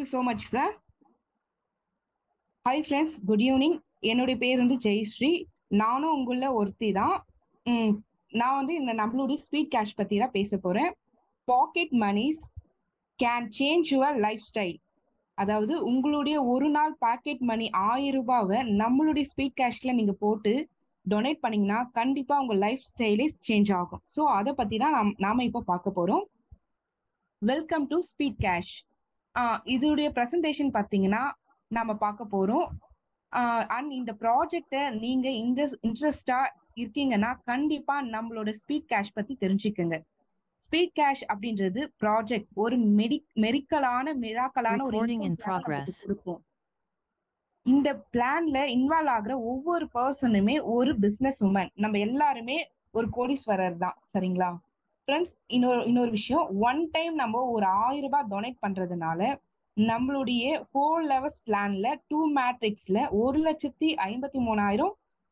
you so much, sir. Hi friends, good evening. என்னுடைய பேர் வந்து ஜெயஸ்ரீ. நானும் உங்கள ஒருத்தி தான். நான் வந்து இந்த நம்மளுடைய ஸ்பீட் கேஷ் பத்தி தான் பேச போறேன். Pocket money's can change your life style. அதாவது உங்களுடைய ஒரு நாள் பாக்கெட் மணி 1000 ரூபாவை நம்மளுடைய ஸ்பீட் கேஷ்ல நீங்க போட்டு டொனேட் பண்ணீங்கன்னா கண்டிப்பா உங்க லைஃப் ஸ்டைலே சேஞ்ச் ஆகும். ஸோ அதை பத்தி தான் நாம இப்போ பார்க்க போறோம். Welcome to speed cash. இதோடைய ப்ரெசன்டேஷன் பார்த்தீங்கன்னா நாம பார்க்க போறோம். அண்ட் இந்த ப்ராஜெக்டை நீங்க இன்ட்ரெஸ்டா இருக்கீங்கன்னா கண்டிப்பா நம்மளோட ஸ்பீட் கேஷ் பத்தி தெரிஞ்சுக்கோங்க. ஸ்பீட் கேஷ் அப்படின்றது ப்ராஜெக்ட் ஒரு மிராக்கலான ஒரு கொடுக்கும். இந்த பிளான்ல இன்வால்வ் ஆகுற ஒவ்வொரு பர்சனுமே ஒரு பிசினஸ் உமன். நம்ம எல்லாருமே ஒரு கோடீஸ்வரர் தான், சரிங்களா ஃப்ரெண்ட்ஸ்? இன்னொரு விஷயம், ஒன் டைம் நம்ம ஒரு 1000 ரூபாய் டொனேட் பண்றதுனால நம்மளுடைய 4 levels பிளான்ல 2 மேட்ரிக்ஸ்ல 1,53,000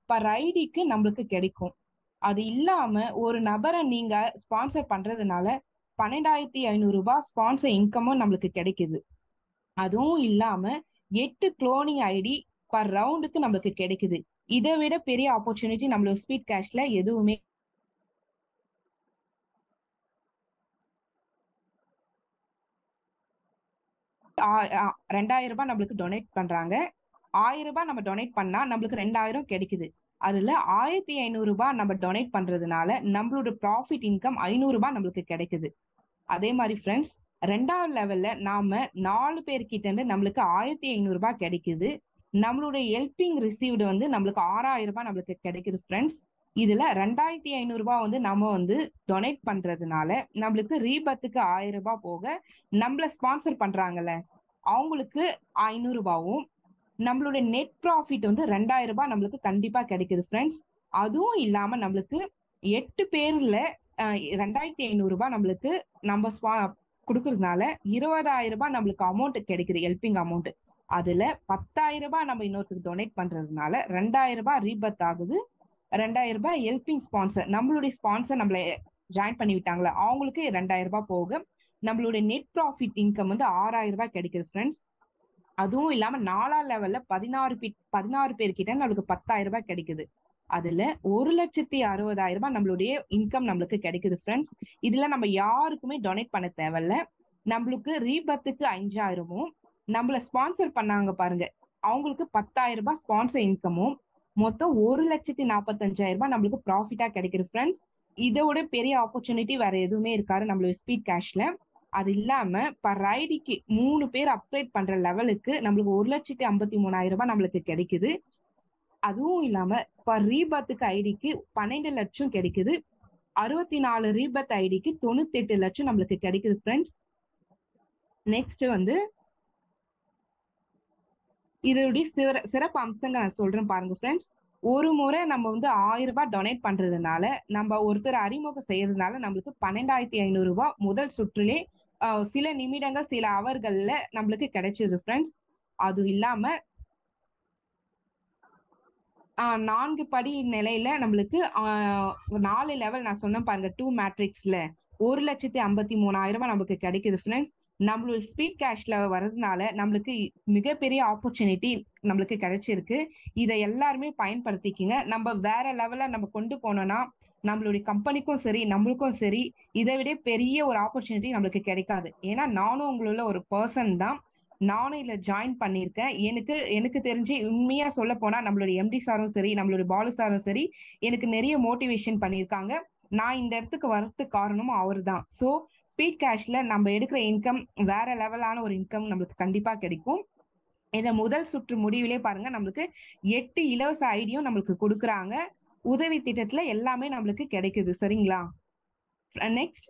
பர் ஐடிக்கு நம்மளுக்கு கிடைக்கும். அது இல்லாம ஒரு நபரை நீங்க ஸ்பான்சர் பண்றதுனால 12,500 ரூபாய் ஸ்பான்சர் இன்கமும் நம்மளுக்கு கிடைக்குது. அதுவும் இல்லாம 8 குளோனிங் ஐடி பர் ரவுண்டுக்கு நம்மளுக்கு கிடைக்குது. இதை விட பெரிய ஆப்பர்ச்சுனிட்டி நம்மளோட ஸ்பீட் கேஷ்ல எதுவுமே 2000 ரூபாய் நம்மளுக்கு டொனேட் பண்றாங்க. 1000 ரூபாய் நம்ம டொனேட் பண்ணா நம்மளுக்கு 2000 கிடைக்குது. அதுல 1500 ரூபாய் நம்ம டொனேட் பண்றதுனால நம்மளோட ப்ராஃபிட் இன்கம் 500 ரூபாய் நம்மளுக்கு கிடைக்குது. அதே மாதிரி ஃப்ரெண்ட்ஸ், 2வது லெவல்ல நாம 4 பேர்கிட்ட இருந்து நம்மளுக்கு 1500 ரூபாய் கிடைக்குது. நம்மளுடைய ஹெல்பிங் ரிசீவ்டு வந்து நம்மளுக்கு 6000 ரூபாய் நம்மளுக்கு கிடைக்குது ஃப்ரெண்ட்ஸ். இதுல 2500 ரூபாய் வந்து நம்ம வந்து டொனேட் பண்றதுனால நம்மளுக்கு ரீபத்துக்கு 1000 ரூபாய் போக நம்மள ஸ்பான்சர் பண்றாங்கல்ல அவங்களுக்கு 500 ரூபாயும் நம்மளுடைய நெட் ப்ராஃபிட் வந்து 2000 ரூபாய் நம்மளுக்கு கண்டிப்பா கிடைக்குது ஃப்ரெண்ட்ஸ். அதுவும் இல்லாம நம்மளுக்கு 8 பேர்ல 2500 ரூபாய் நம்மளுக்கு நம்ம கொடுக்கறதுனால 20,000 ரூபாய் நம்மளுக்கு அமௌண்ட் கிடைக்குது, ஹெல்பிங் அமௌண்ட். அதுல 10,000 ரூபாய் நம்ம இன்னொருத்துக்கு டொனேட் பண்றதுனால 2000 ரூபாய் ரீபத் ஆகுது. 2000 ரூபாய் ஹெல்பிங் ஸ்பான்சர், நம்மளுடைய ஸ்பான்சர் நம்மள ஜாயின் பண்ணி விட்டாங்களா அவங்களுக்கு 2000 ரூபாய் போக நம்மளுடைய நெட் ப்ராஃபிட் இன்கம் வந்து 6000 ரூபாய் கிடைக்குது ஃப்ரெண்ட்ஸ். அதுவும் இல்லாம 4வது லெவல்ல 16 பேர்கிட்ட நம்மளுக்கு 10,000 ரூபாய் கிடைக்குது. அதுல 1,60,000 ரூபாய் நம்மளுடைய இன்கம் நம்மளுக்கு கிடைக்குது ஃப்ரெண்ட்ஸ். இதுல நம்ம யாருக்குமே டொனேட் பண்ண தேவையில்ல. நம்மளுக்கு ரீபத்துக்கு 5000மும் நம்மள ஸ்பான்சர் பண்ணாங்க பாருங்க அவங்களுக்கு 10,000 ரூபாய் ஸ்பான்சர் இன்கமும் மொத்தம் 1,45,000 ரூபாய் நம்மளுக்கு ப்ராஃபிட்டா கிடைக்குது ஃப்ரெண்ட்ஸ். இதோட பெரிய ஆப்பர்ச்சுனிட்டி வேற எதுவுமே இருக்காது நம்மளோட ஸ்பீட் கேஷ்ல. அது இல்லாம பர் ஐடிக்கு 3 பேர் அப்கிரேட் பண்ற லெவலுக்கு நம்மளுக்கு 1,53,000 ரூபாய் நம்மளுக்கு கிடைக்குது. அதுவும் இல்லாம பர் ரீபத்துக்கு ஐடிக்கு 12 லட்சம் கிடைக்குது. 64 ரீபத் ஐடிக்கு 98 லட்சம் நம்மளுக்கு கிடைக்குது ஃப்ரெண்ட்ஸ். நெக்ஸ்ட் வந்து இதோடைய சிறப்பு அம்சங்கள் நான் சொல்றேன் பாருங்க ஃப்ரெண்ட்ஸ். ஒரு முறை நம்ம வந்து 1000 ரூபாய் டொனேட் பண்றதுனால நம்ம ஒருத்தர் அறிமுகம் செய்யறதுனால நம்மளுக்கு 12,500 ரூபாய் முதல் சுற்றிலே சில நிமிடங்கள் சில அவர்கள்ல நம்மளுக்கு கிடைச்சது ஃப்ரெண்ட்ஸ். அது இல்லாம 4 படி நிலையில நம்மளுக்கு 4 லெவல் நான் சொன்னேன் பாருங்க 2 மேட்ரிக்ஸ்ல 1,53,000 ரூபாய் நம்மளுக்கு கிடைக்குது ஃப்ரெண்ட்ஸ். நம்மளோட ஸ்பீட் கேஷ்ல வர்றதுனால நம்மளுக்கு மிகப்பெரிய ஆப்பர்ச்சுனிட்டி நம்மளுக்கு கிடைச்சிருக்கு. இதை எல்லாருமே பயன்படுத்திக்கிங்க. நம்ம வேற லெவல்ல நம்ம கொண்டு போனோம்னா நம்மளுடைய கம்பெனிக்கும் சரி நம்மளுக்கும் சரி இதை விட பெரிய ஒரு ஆப்பர்ச்சுனிட்டி நம்மளுக்கு கிடைக்காது. ஏன்னா நானும் உங்களோட ஒரு பர்சன் தான். நானும் இதுல ஜாயின் பண்ணியிருக்கேன். எனக்கு தெரிஞ்சு உண்மையா சொல்ல போனா நம்மளுடைய எம்டி சாரும் சரி நம்மளுடைய பாலு சாரும் சரி எனக்கு நிறைய மோட்டிவேஷன் பண்ணியிருக்காங்க. நான் இந்த இடத்துக்கு வரதுக்கு காரணமும் அவர் தான். ஸோ ஸ்பீட் கேஷ்ல நம்ம எடுக்கிற இன்கம் வேற லெவலான ஒரு இன்கம் நம்மளுக்கு கண்டிப்பா கிடைக்கும். இத முதல் சுற்று முடிவிலே பாருங்க நம்மளுக்கு 8 இலவச ஐடியும் நம்மளுக்கு கொடுக்குறாங்க. உதவி திட்டத்துல எல்லாமே நம்மளுக்கு கிடைக்குது, சரிங்களா? நெக்ஸ்ட்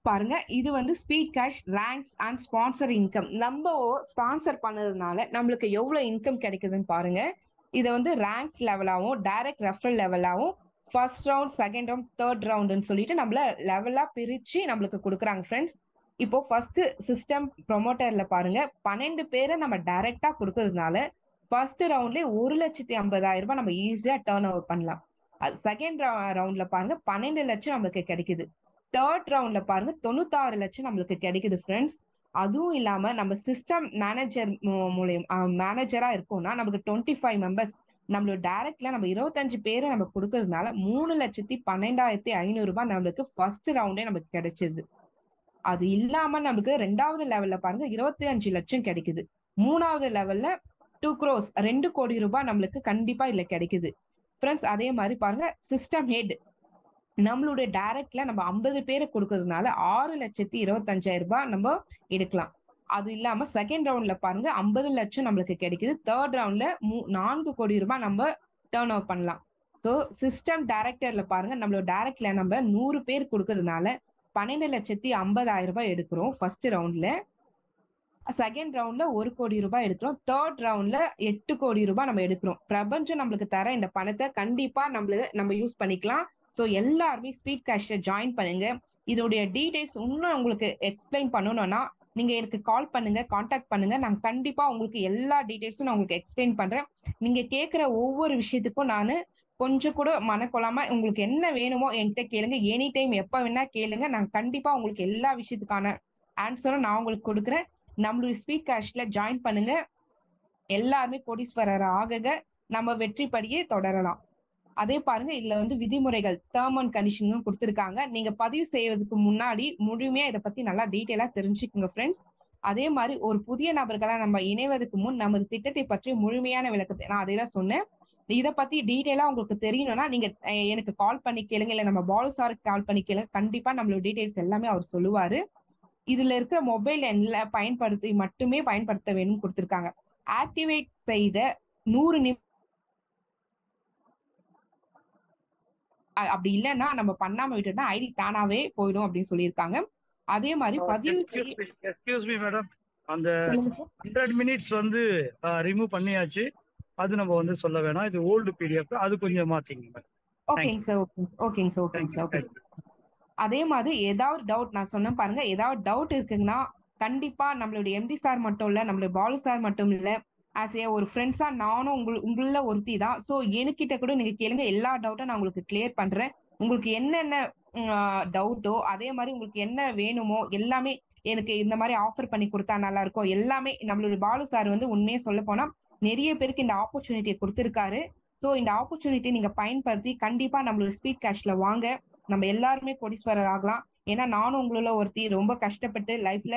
பாருங்க, இது வந்து speed cash ranks and sponsor income. நம்ம ஸ்பான்சர் பண்ணதுனால நம்மளுக்கு எவ்வளவு இன்கம் கிடைக்குதுன்னு பாருங்க. இதை வந்து ரேங்க்ஸ் லெவலாவும் டைரக்ட் ரெஃபரல் லெவலாவும் first round second round third ரவுண்டுன்னு சொல்லிட்டு நம்மள லெவலா பிரிச்சு நம்மளுக்கு கொடுக்குறாங்க ஃப்ரெண்ட்ஸ். இப்போ ஃபர்ஸ்ட் சிஸ்டம் ப்ரொமோட்டர்ல பாருங்க 12 பேரை நம்ம டைரக்டா கொடுக்கறதுனால ஃபர்ஸ்ட் ரவுண்ட்லயே 1,50,000 ரூபாய் நம்ம ஈஸியா டர்ன் ஓவர் பண்ணலாம். செகண்ட் ரவுண்ட்ல பாருங்க 12 லட்சம் நம்மளுக்கு கிடைக்குது. தேர்ட் ரவுண்ட்ல பாருங்க 96 லட்சம் நம்மளுக்கு கிடைக்குது ஃப்ரெண்ட்ஸ். அதுவும் இல்லாம நம்ம சிஸ்டம் மேனேஜர் மூலியம் மேனேஜரா இருக்கோம்னா நமக்கு 25 மெம்பர்ஸ் நம்மளோட டைரக்ட்ல நம்ம 25 பேரை நம்ம கொடுக்கறதுனால 3,12,500 ரூபாய் நம்மளுக்கு ஃபர்ஸ்ட் ரவுண்டே நமக்கு கிடைச்சது. அது இல்லாம நமக்கு 2வது லெவல்ல பாருங்க 25 லட்சம் கிடைக்குது. 3வது லெவல்ல 2 crores 2 கோடி ரூபாய் நம்மளுக்கு கண்டிப்பா இல்ல கிடைக்குது ஃப்ரெண்ட்ஸ். அதே மாதிரி பாருங்க சிஸ்டம் ஹெட் நம்மளுடைய டைரக்ட்ல நம்ம 50 பேரை கொடுக்கறதுனால 6,25,000 ரூபாய் நம்ம எடுக்கலாம். அது இல்லாம செகண்ட் ரவுண்ட்ல பாருங்க 50 லட்சம் நம்மளுக்கு கிடைக்குது. தேர்ட் ரவுண்ட்ல 4 கோடி ரூபாய் நம்ம டர்ன் ஓவர் பண்ணலாம். ஸோ சிஸ்டம் டைரக்டர்ல பாருங்க நம்மளோட டைரக்ட்ல நம்ம 100 பேர் கொடுக்கறதுனால 12,50,000 ரூபாய் எடுக்கிறோம் ஃபர்ஸ்ட் ரவுண்ட்ல. செகண்ட் ரவுண்ட்ல 1 கோடி ரூபாய் எடுக்கிறோம். தேர்ட் ரவுண்ட்ல 8 கோடி ரூபாய் நம்ம எடுக்கிறோம். பிரபஞ்சம் நம்மளுக்கு தர இந்த பணத்தை கண்டிப்பா நம்ம யூஸ் பண்ணிக்கலாம். ஸோ எல்லாருமே ஸ்பீட் கேஷ்ல ஜாயின் பண்ணுங்க. இதோடைய டீடைல்ஸ் இன்னும் உங்களுக்கு எக்ஸ்பிளைன் பண்ணணும்னா நீங்க எனக்கு கால் பண்ணுங்க, கான்டாக்ட் பண்ணுங்க. நான் கண்டிப்பா உங்களுக்கு எல்லா டீடைல்ஸும் நான் உங்களுக்கு எக்ஸ்பிளைன் பண்றேன். நீங்க கேட்கிற ஒவ்வொரு விஷயத்துக்கும் நான் கொஞ்சம் கூட மனக்கொள்ளாம உங்களுக்கு என்ன வேணுமோ என்கிட்ட கேளுங்க. எனி டைம் எப்ப வேணா கேளுங்க. நான் கண்டிப்பா உங்களுக்கு எல்லா விஷயத்துக்கான ஆன்சரும் நான் உங்களுக்கு கொடுக்குறேன். நம்மளுடைய ஸ்பீட் கேஷ்ல ஜாயின் பண்ணுங்க. எல்லாருமே கோடீஸ்வரர் ஆகுங்க. நம்ம வெற்றி படியே தொடரலாம். அதே பாருங்க இதுல விதிமுறைகள் டேர்ம் அண்ட் கண்டிஷன் கொடுத்திருக்காங்க. நீங்க பதிவு செய்வதற்கு முன்னாடி முழுமையா இதை பத்தி நல்லா டீட்டெயிலா தெரிஞ்சுக்குங்க ஃப்ரெண்ட்ஸ். அதே மாதிரி ஒரு புதிய நபர்களா நம்ம இணைவதற்கு முன் நமது திட்டத்தை பற்றி முழுமையான விளக்கத்தை நான் அதேதான் சொன்னேன். இதை பத்தி டீட்டெயிலா உங்களுக்கு தெரியணும்னா நீங்க எனக்கு கால் பண்ணி கேளுங்க, இல்ல நம்ம பாலு சாருக்கு கால் பண்ணி கேளுங்க. கண்டிப்பா நம்மளோட டீடைல்ஸ் எல்லாமே அவர் சொல்லுவாரு. இதுல இருக்கிற மொபைல் எண்ல பயன்படுத்தி மட்டுமே பயன்படுத்த வேணும்னு கொடுத்திருக்காங்க. ஆக்டிவேட் செய்த 100 அப்படி இல்லைன்னா நம்ம பண்ணாம விட்டுட்டா ஐடி தானாவே போயிடும் அப்படின்னு சொல்லியிருக்காங்க. அதே மாதிரி பதிவு எக்ஸ்கியூஸ் மீ மேடம், அந்த சொல்லுங்க சார். 100 மினிட்ஸ் ரிமூவ் பண்ணியாச்சு. அது நம்ம சொல்ல வேணாம். இது ஓல்டு பிடிஎஃப், அது கொஞ்சம் மாத்திங்க மேடம். ஓகேங்க சார், ஓகேங்க சார், ஓகேங்க சார், ஓகே. அதே மாதிரி ஏதாவது டவுட் நான் சொன்னேன் பாருங்க, ஏதாவது டவுட் இருக்குங்கன்னா கண்டிப்பா நம்மளுடைய எம்டி சார் மட்டும் இல்ல, நம்மளுடைய பாலு சார் மட்டும் இல்ல, ஆஸ் ஏ ஒரு ஃப்ரெண்ட்ஸா நானும் உங்கள ஒருத்தி தான். ஸோ என்கிட்ட கூட நீங்க கேளுங்க. எல்லா டவுட்டும் நான் உங்களுக்கு கிளியர் பண்றேன். உங்களுக்கு என்னென்ன டவுட்டோ அதே மாதிரி உங்களுக்கு என்ன வேணுமோ எல்லாமே எனக்கு இந்த மாதிரி ஆஃபர் பண்ணி கொடுத்தா நல்லா இருக்கும். எல்லாமே நம்மளுடைய பாலு சார் உண்மையே சொல்ல போனா நிறைய பேருக்கு இந்த ஆப்பர்ச்சுனிட்டியை கொடுத்திருக்காரு. ஸோ இந்த ஆப்பர்ச்சுனிட்டி நீங்க பயன்படுத்தி கண்டிப்பா நம்மளோட ஸ்பீட் கேஷ்ல வாங்க. நம்ம எல்லாருமே கோடீஸ்வரர் ஆகலாம். ஏன்னா நானும் உங்கள ஒருத்தி ரொம்ப கஷ்டப்பட்டு லைஃப்ல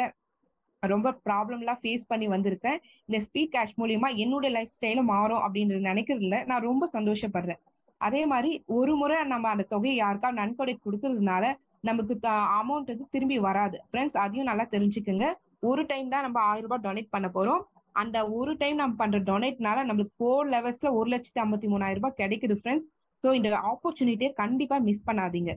ரொம்ப ப்ராப்ளம்லாம் ஃபேஸ் பண்ணி வந்திருக்கேன். இந்த ஸ்பீட் கேஷ் மூலியமா என்னோட லைஃப் ஸ்டைலும் மாறும் அப்படின்னு நினைக்கிறதுல நான் ரொம்ப சந்தோஷப்படுறேன். அதே மாதிரி ஒரு முறை நம்ம அந்த தொகையை யாருக்கா நன்கொடை கொடுக்கறதுனால நமக்கு அமௌண்ட் திரும்பி வராது ஃப்ரெண்ட்ஸ். அதையும் நல்லா தெரிஞ்சுக்குங்க. ஒரு டைம் தான் நம்ம 1000 ரூபாய் டொனேட் பண்ண போறோம். அந்த ஒரு டைம் நம்ம பண்ற டொனேட்னால நம்மளுக்கு 4 லெவல்ஸ்ல 1,53,000 ரூபாய் கிடைக்குது ஃப்ரெண்ட்ஸ். ஸோ இந்த ஆப்பர்ச்சுனிட்டியை கண்டிப்பா மிஸ் பண்ணாதீங்க.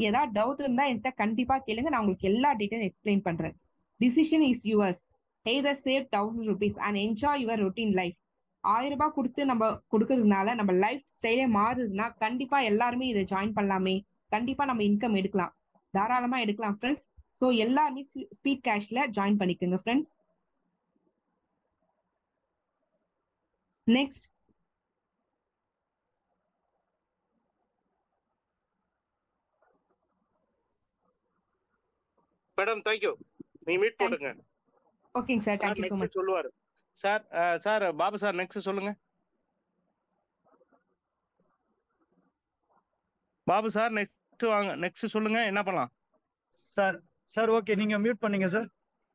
ஏதாவது டவுட் இருந்தா என்கிட்ட கண்டிப்பா கேளுங்க. நான் உங்களுக்கு எல்லா டீட்டெயிலும் எக்ஸ்பிளைன் பண்றேன். Decision is yours. Either save 1,000 rupees and enjoy your routine life. 1000 ரூபாய் கொடுத்து நம்ம கொடுக்கறதுனால நம்ம லைஃப் ஸ்டைலே மாறுதுன்னா கண்டிப்பா எல்லாருமே இதை ஜாயின் பண்ணலாமே. கண்டிப்பா நம்ம இன்கம் எடுக்கலாம், தாராளமா எடுக்கலாம் ஃப்ரெண்ட்ஸ். ஸோ எல்லாருமே ஸ்பீட் கேஷ்ல ஜாயின் பண்ணிக்கோங்க ஃப்ரெண்ட்ஸ். Next madam, thank you. நீங்க மீட் போடுங்க. ஓகேங்க sir, thank you so much. சொல்லுவாரு sir. Sir Babu sir next சொல்லுங்க. பாபு சார் நெக்ஸ்ட் வாங்க, நெக்ஸ்ட் சொல்லுங்க, என்ன பண்ணலாம் சார்? சார் ஓகே, நீங்க மியூட் பண்ணீங்க சார்.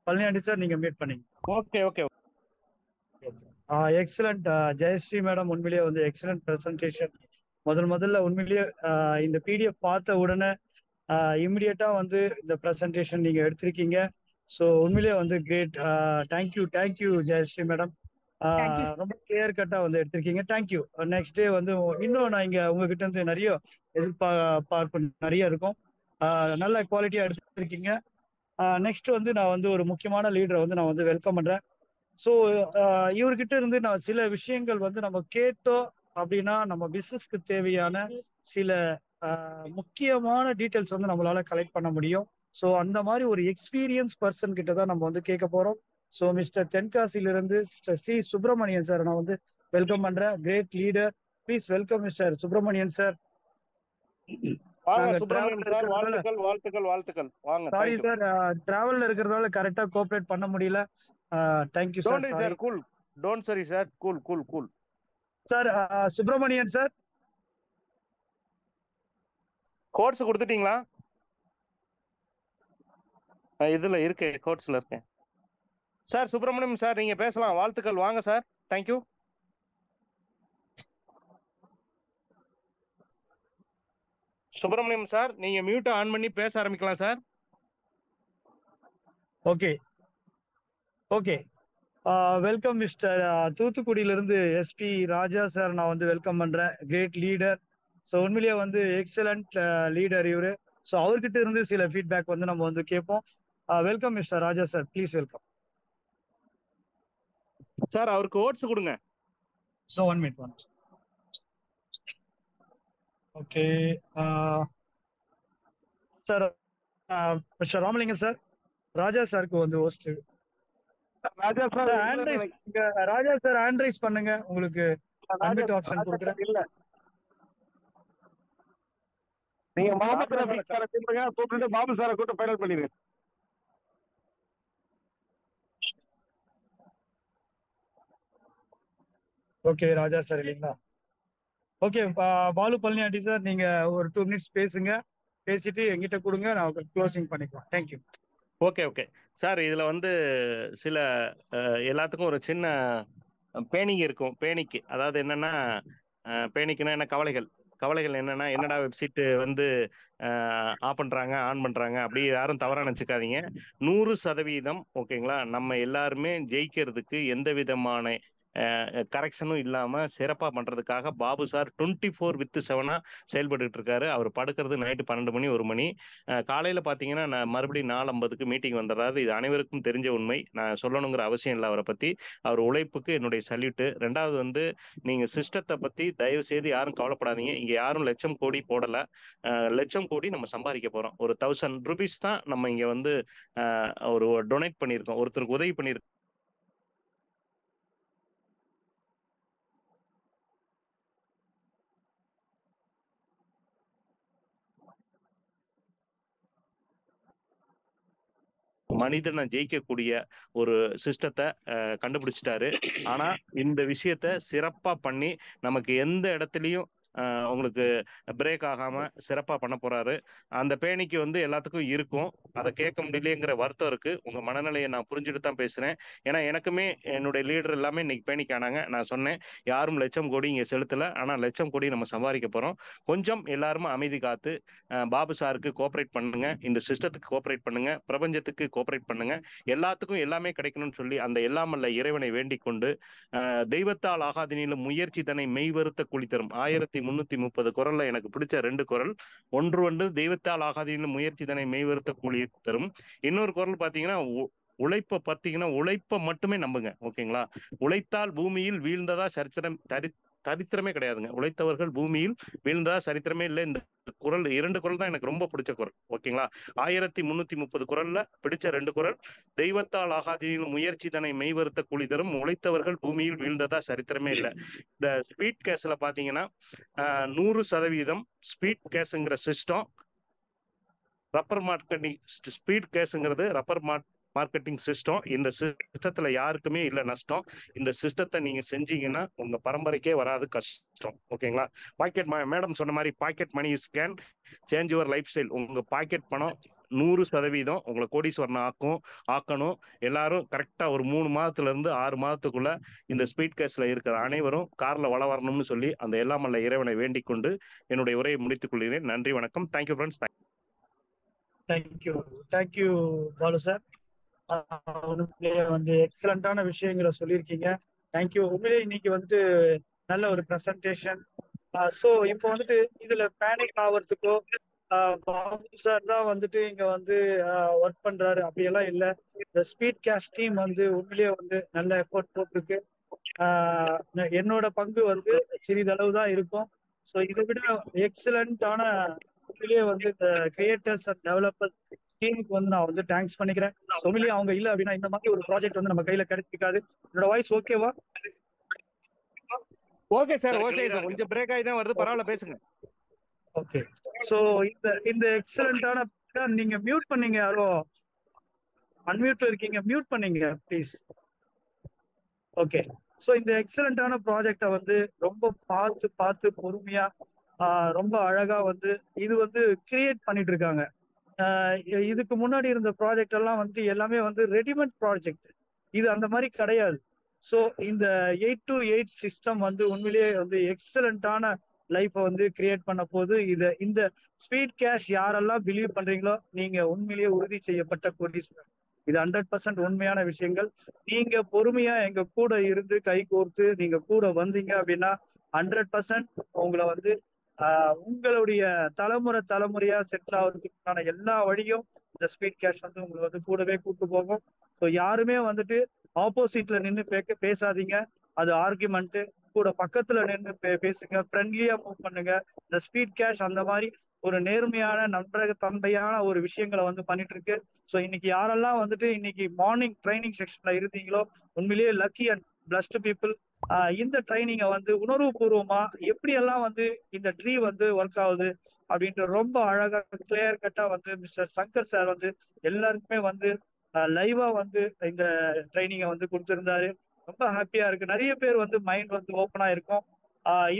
பழனியாண்டி சார் நீங்க மியூட் பண்ணீங்க. Okay okay. Excellent Jayashree madam, உண்மையிலேயே எக்ஸலண்ட் பிரசன்டேஷன். முதல்ல உண்மையிலேயே இந்த பிடிஎஃப் பார்த்த உடனே இமிடியேட்டா இந்த பிரசன்டேஷன் நீங்க எடுத்திருக்கீங்க. ஸோ உண்மையிலேயே கிரேட். Thank you Jayashree madam. ரொம்ப கிளியர் கட்டா எடுத்திருக்கீங்க. தேங்க்யூ. நெக்ஸ்ட் டே இன்னும் நான் இங்க உங்ககிட்ட இருந்து நிறைய எதிர்பார்ப்பு நிறைய இருக்கும். நல்ல குவாலிட்டியா எடுத்திருக்கீங்க. நெக்ஸ்ட் நான் ஒரு முக்கியமான லீடரை நான் வெல்கம் பண்றேன். ஸோ இவர்கிட்ட இருந்து நான் சில விஷயங்கள் நம்ம கேட்டோம் அப்படின்னா நம்ம பிசினஸ்க்கு தேவையான சில முக்கியமான டீட்டெயில்ஸ் நம்மளால கலெக்ட் பண்ண முடியும். ஸோ அந்த மாதிரி ஒரு எக்ஸ்பீரியன்ஸ் பர்சன் கிட்ட தான் நம்ம கேட்க போறோம். ஸோ மிஸ்டர் தென்காசியிலிருந்து சி சுப்பிரமணியன் சார் நான் வெல்கம் பண்றேன். Great leader. Please welcome mister Subramanian sir. வாங்க நாங்க சுப்பிரமணியம் சார், டிராவல்ல வாழ்த்துக்கள் வாழ்த்துக்கள் வாழ்த்துக்கள். வாங்க. Sorry thank you. சார், டிராவல்ல இருக்கிறதால கரெக்டா கோஆபரேட் பண்ண முடியல. Thank you sir, don't worry sorry sir, cool. Don't சரி sir, cool cool cool. Sir. Subramanian sir, கோட்ஸ் கொடுத்துட்டீங்களா? இதுல இருக்கு, கோட்ஸ்ல இருக்கேன் சார். சுப்பிரமணியம் சார், நீங்க பேசலாம். வாழ்த்துக்கள். வாங்க சார். தேங்க்யூ. சுப்பிரமணியம் சார், நீங்க மியூட்டை ஆன் பண்ணி பேச ஆரம்பிக்கலாம் sir. Okay okay. Welcome mister. தூத்துக்குடியிலிருந்து எஸ்பி ராஜா சார் நான் வந்து வெல்கம் பண்றேன். Great leader. ஸோ உண்மையிலேயே வந்து எக்ஸலண்ட் லீடர் இவரு. ஸோ அவர்கிட்ட இருந்து சில ஃபீட்பேக் வந்து நம்ம வந்து கேட்போம். Welcome mister Raja sir, please welcome sir. அவருக்கு ஓட்ஸ் கொடுங்க. So 1 minute 1. Okay sir. Mister Ramalingam sir, Raja சாருக்கு வந்து host. Raja sir, Raja sir hand raise பண்ணுங்க, உங்களுக்கு அன்மியூட் ஆப்ஷன் கொடுக்குறேன். இல்ல நீங்க முகமது ரஃபி சாரை கூப்பிடுங்க, கூப்பிட்டு பாபு சாரை கூப்பிட்டு ஃபைனல் பண்ணிடுங்க. ஓகே ராஜா சார் இல்லைங்களா? ஓகே பாலு பழனியாண்டி சார், நீங்க ஒரு 2 minutes பேசுங்க. பேசிட்டு எங்கிட்ட கொடுங்க, நான் க்ளோசிங் பண்ணிக்கலாம். தேங்க்யூ. Okay okay sir. இதுல வந்து சில எல்லாத்துக்கும் ஒரு சின்ன பேனிங் இருக்கும். பேனிக்கு அதாவது என்னன்னா, பேனிக்குன்னா என்ன, கவலைகள். கவலைகள் என்னன்னா, என்னடா வெப்சைட் வந்து ஆஃப் பண்றாங்க, ஆன் பண்றாங்க, அப்படி யாரும் தவறா நினைச்சுக்காதீங்க. 100% ஓகேங்களா. நம்ம எல்லாருமே ஜெயிக்கிறதுக்கு எந்த விதமான கரெக்ஷனும் இல்லாம சிறப்பா பண்றதுக்காக பாபு சார் 24/7 செயல்பட்டு இருக்காரு. அவர் படுக்கிறது நைட்டு 12 மணி 1 மணி. காலையில பாத்தீங்கன்னா நான் மறுபடியும் 4:50க்கு மீட்டிங் வந்துடுறாரு. இது அனைவருக்கும் தெரிஞ்ச உண்மை. நான் சொல்லணுங்கிற அவசியம் இல்லை அவரை பத்தி. அவர் உழைப்புக்கு என்னுடைய சல்யூட்டு. ரெண்டாவது வந்து, நீங்க சிஸ்டத்தை பத்தி தயவு செய்து யாரும் கவலைப்படாதீங்க. இங்க யாரும் லட்சம் கோடி போடல. லட்சம் கோடி நம்ம சம்பாதிக்க போறோம். ஒரு 1000 rupees தான் நம்ம இங்க வந்து ஒரு டொனேட் பண்ணியிருக்கோம், ஒருத்தருக்கு உதவி பண்ணியிருக்கோம். மனிதனை ஜெயிக்கக்கூடிய ஒரு சிஸ்டத்தை கண்டுபிடிச்சிட்டாரு. ஆனா இந்த விஷயத்த சிறப்பா பண்ணி நமக்கு எந்த இடத்துலயும் உங்களுக்கு பிரேக் ஆகாம சிறப்பா பண்ண போறாரு. அந்த பேணிக்கு வந்து எல்லாத்துக்கும் இருக்கும். அதை கேட்க முடியலையேங்கிற வருத்தம் இருக்கு. உங்க மனநிலையை நான் புரிஞ்சுட்டு தான் பேசுறேன். ஏன்னா எனக்குமே என்னுடைய லீடர் எல்லாமே இன்னைக்கு பேணிக் ஆனாங்க. நான் சொன்னேன், யாரும் லட்சம் கோடி இங்க செலுத்தல, ஆனா லட்சம் கோடி நம்ம சம்பாதிக்க போறோம். கொஞ்சம் எல்லாருமே அமைதி காத்து பாபு சாருக்கு கோஆபரேட் பண்ணுங்க, இந்த சிஸ்டத்துக்கு கோஆபரேட் பண்ணுங்க, பிரபஞ்சத்துக்கு கோஆபரேட் பண்ணுங்க. எல்லாத்துக்கும் எல்லாமே கிடைக்கணும்னு சொல்லி அந்த எல்லாமல்ல இறைவனை வேண்டிக் கொண்டு, தெய்வத்தால் ஆகாதினிலும் முயற்சி தன்னை மெய்வருத்த குழி தரும் 1330 குறள்ல எனக்கு பிடிச்ச 2 குறள். ஒன்று வந்து தெய்வத்தால் ஆகாதினிலும் முயற்சி தன்னை மெய்வருத்த கூலி தரும். இன்னொரு குறள் பாத்தீங்கன்னா, உழைப்ப பாத்தீங்கன்னா, உழைப்ப மட்டுமே நம்புங்க. ஓகேங்களா. உழைத்தால் பூமியில் வீழ்ந்ததா சரித்திரமே கிடையாதுங்க. உழைத்தவர்கள் பூமியில் வீழ்ந்ததா சரித்திரமே இல்லை. இந்த குறள் 2 குறள் தான் எனக்கு ரொம்ப பிடிச்ச குறள். ஓகேங்களா. 1330 குறள்ல பிடிச்ச 2 குறள். தெய்வத்தால் ஆகாதினிலும் முயற்சி தன்னை மெய்வருத்த கூலி தரும், உழைத்தவர்கள் பூமியில் வீழ்ந்ததா சரித்திரமே இல்லை. இந்த ஸ்பீட் கேஸ்ல பாத்தீங்கன்னா 100% ஸ்பீட் கேஸ்ங்கிற சிஸ்டம் ரப்பர் மார்க்கெட்டிங். ஸ்பீட் கேஸ்ங்கிறது ரப்பர் மார்க்கெட்டிங் சிஸ்டம். இந்த சிஸ்டத்துல யாருக்குமே இல்லை நஷ்டம். இந்த சிஸ்டத்தை நீங்க செஞ்சீங்கன்னா உங்க பரம்பரைக்கே வராது கஷ்டம். ஓகேங்களா. பாக்கெட் மேடம் சொன்ன மாதிரி pocket money is can change your life style. உங்க பாக்கெட் பணம் 100% உங்களை கோடீஸ்வரன் ஆக்கணும். எல்லாரும் கரெக்டா ஒரு 3 மாதத்துல இருந்து 6 மாதத்துக்குள்ள இந்த ஸ்பீட் கேஸ்ல இருக்கிற அனைவரும் கார்ல வள வரணும்னு சொல்லி அந்த எல்லாமல்ல இறைவனை வேண்டிக் கொண்டு என்னுடைய உரையை முடித்துக் கொள்கிறேன். நன்றி, வணக்கம். Thank you friends. Thank you Balu sir. வந்து எக்ஸலண்டான விஷயங்களை சொல்லியிருக்கீங்க. தேங்க்யூ. உண்மையிலேயே இன்னைக்கு வந்து நல்ல ஒரு பிரசன்டேஷன். ஸோ இப்போ வந்துட்டு இதுல பேனிக் ஆகிறதுக்கோ பாபு சார் தான் வந்துட்டு இங்க வந்து ஒர்க் பண்றாரு அப்படியெல்லாம் இல்லை. இந்த ஸ்பீட் கேஸ்ட் டீம் வந்து உண்மையிலேயே வந்து நல்ல எஃபோர்ட் போட்டிருக்கு. என்னோட பங்கு வந்து சிறிதளவு தான் இருக்கும். ஸோ இதை விட எக்ஸலண்டான உண்மையிலேயே வந்து இந்த கிரியேட்டர்ஸ் அண்ட் டெவலப்பர்ஸ் டீமுக்கு வந்து நான் வந்து தேங்க்ஸ் பண்ணிக்கிறேன். உண்மையிலேயே அவங்க இல்லை அப்படின்னா இந்த மாதிரி ஒரு ப்ராஜெக்ட் வந்து நம்ம கையில கிடைச்சிக்காது. என்னோட வாய்ஸ் ஓகேவா? Okay sir, okay sir. கொஞ்சம் பிரேக் ஆகி தான் வருது, பரவாயில்ல பேசுங்க. ஓகே. ஸோ இந்த இந்த எக்ஸலண்டான நீங்க மியூட் பண்ணீங்க, யாரோ அன்மியூட்ல இருக்கீங்க, மியூட் பண்ணீங்க ப்ளீஸ். ஓகே. ஸோ இந்த எக்ஸலண்டான ப்ராஜெக்டை வந்து ரொம்ப பார்த்து பார்த்து பொறுமையா ரொம்ப அழகா வந்து இது வந்து கிரியேட் பண்ணிட்டு இருக்காங்க. இதுக்கு முன்னாடி இருந்த ப்ராஜெக்ட் எல்லாம் வந்து எல்லாமே வந்து ரெடிமேட் ப்ராஜெக்ட், இது அந்த மாதிரி கிடையாது. ஸோ இந்த 8-to-8 சிஸ்டம் வந்து உண்மையிலேயே வந்து எக்ஸலண்டான லைஃப்பை வந்து கிரியேட் பண்ண போது. இந்த ஸ்பீட் கேஷ் யாரெல்லாம் பிலீவ் பண்றீங்களோ நீங்க உண்மையிலேயே உறுதி செய்யப்பட்ட கோடீஸ்வரர். இது 100% உண்மையான விஷயங்கள். நீங்க பொறுமையா எங்க கூட இருந்து கை கோர்த்து நீங்க கூட வந்தீங்க அப்படின்னா 100% உங்களை வந்து உங்களுடைய தலைமுறையா செட்டில் ஆகிறதுக்கான எல்லா வழியும் இந்த ஸ்பீட் கேஷ் வந்து உங்களை வந்து கூடவே கூட்டு போகும். ஸோ யாருமே வந்துட்டு ஆப்போசிட்ல நின்று பேசாதீங்க. அது ஆர்குமெண்ட். கூட பக்கத்துல நின்று பேசுங்க, ஃப்ரெண்ட்லியா மூவ் பண்ணுங்க. இந்த ஸ்பீட் கேஷ் அந்த மாதிரி ஒரு நேர்மையான நண்பக ஒரு விஷயங்களை வந்து பண்ணிட்டு இருக்கு. ஸோ இன்னைக்கு யாரெல்லாம் வந்துட்டு இன்னைக்கு மார்னிங் ட்ரைனிங் செக்ஷன்ல இருந்தீங்களோ உண்மையிலேயே லக்கி அண்ட் பிளஸ்ட் பீப்புள். இந்த ட்ரைனிங்கை வந்து உணர்வுபூர்வமா எப்படியெல்லாம் வந்து இந்த ட்ரீ வந்து ஒர்க் ஆகுது அப்படின்ட்டு ரொம்ப அழகா கிளியர் கட்டா வந்து மிஸ்டர் சங்கர் சார் வந்து எல்லாருக்குமே வந்து லைவா வந்து இந்த ட்ரைனிங்கை வந்து கொடுத்திருந்தாரு. ரொம்ப ஹாப்பியா இருக்கு. நிறைய பேர் வந்து மைண்ட் வந்து ஓப்பனா இருக்கும்.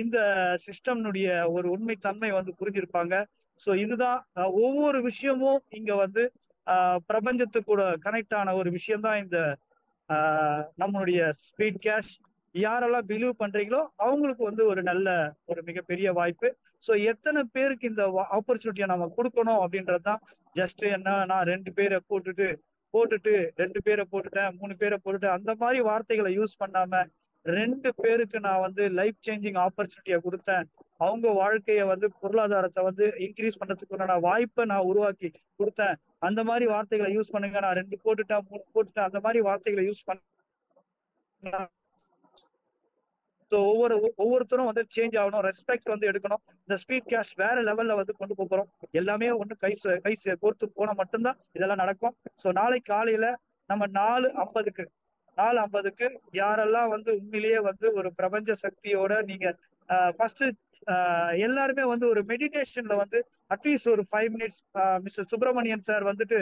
இந்த சிஸ்டம்னுடைய ஒரு உண்மை தன்மை வந்து புரிஞ்சிருப்பாங்க. ஸோ இதுதான் ஒவ்வொரு விஷயமும் இங்க வந்து பிரபஞ்சத்து கூட கனெக்ட் ஆன ஒரு விஷயம் தான் இந்த நம்மளுடைய ஸ்பீட் கேஷ். யாரெல்லாம் பிலீவ் பண்றீங்களோ அவங்களுக்கு வந்து ஒரு மிகப்பெரிய வாய்ப்பு. ஸோ எத்தனை பேருக்கு இந்த ஆப்பர்ச்சுனிட்டியை நம்ம கொடுக்கணும் அப்படின்றதுதான். ஜஸ்ட் என்ன, நான் 2 பேரை போட்டுட்டு 2 பேரை போட்டுட்டேன், 3 பேரை போட்டுட்டேன் அந்த மாதிரி வார்த்தைகளை யூஸ் பண்ணாம 2 பேருக்கு நான் வந்து லைஃப் சேஞ்சிங் ஆப்பர்ச்சுனிட்டியை கொடுத்தேன். அவங்க வாழ்க்கையை வந்து பொருளாதாரத்தை வந்து இன்க்ரீஸ் பண்றதுக்குண்டான வாய்ப்பை நான் உருவாக்கி கொடுத்தேன். அந்த மாதிரி வார்த்தைகளை யூஸ் பண்ணுங்க. நான் 2 போட்டுட்டேன், 3 போட்டுட்டேன் அந்த மாதிரி வார்த்தைகளை யூஸ் பண்ண. ஸோ ஒவ்வொருத்தரும் வந்து சேஞ்ச் ஆகணும், ரெஸ்பெக்ட் வந்து எடுக்கணும். இந்த ஸ்பீட் கேஷ் வேற லெவல்ல வந்து கொண்டு போறோம். எல்லாமே ஒன்று கை கோர்த்து போனா மட்டும்தான் இதெல்லாம் நடக்கும். ஸோ நாளைக்கு காலையில நம்ம 4:50க்கு யாரெல்லாம் வந்து உண்மையிலேயே வந்து ஒரு பிரபஞ்ச சக்தியோட நீங்க ஃபர்ஸ்ட் எல்லாருமே வந்து ஒரு மெடிடேஷன்ல வந்து அட்லீஸ்ட் ஒரு 5 மினிட்ஸ் மிஸ்டர் சுப்பிரமணியன் சார் வந்துட்டு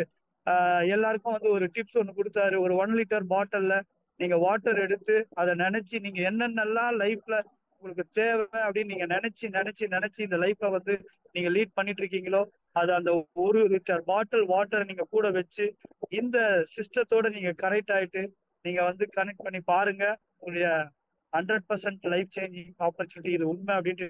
எல்லாருக்கும் வந்து ஒரு டிப்ஸ் ஒன்று கொடுத்தாரு. ஒரு 1 லிட்டர் பாட்டில்ல நீங்க வாட்டர் எடுத்து அதை நினைச்சு நீங்க என்னென்னலாம் லைஃப்ல உங்களுக்கு தேவை அப்படின்னு நீங்க நினைச்சு இந்த லைஃப்ல வந்து நீங்க லீட் பண்ணிட்டு இருக்கீங்களோ அது அந்த 1 லிட்டர் பாட்டில் வாட்டர் நீங்க கூட வச்சு இந்த சிஸ்டத்தோட நீங்க கனெக்ட் ஆயிட்டு நீங்க வந்து கனெக்ட் பண்ணி பாருங்க. உங்களுடைய 100% லைஃப் சேஞ்சிங் ஆப்பர்ச்சுனிட்டி இது உண்மை அப்படின்ட்டு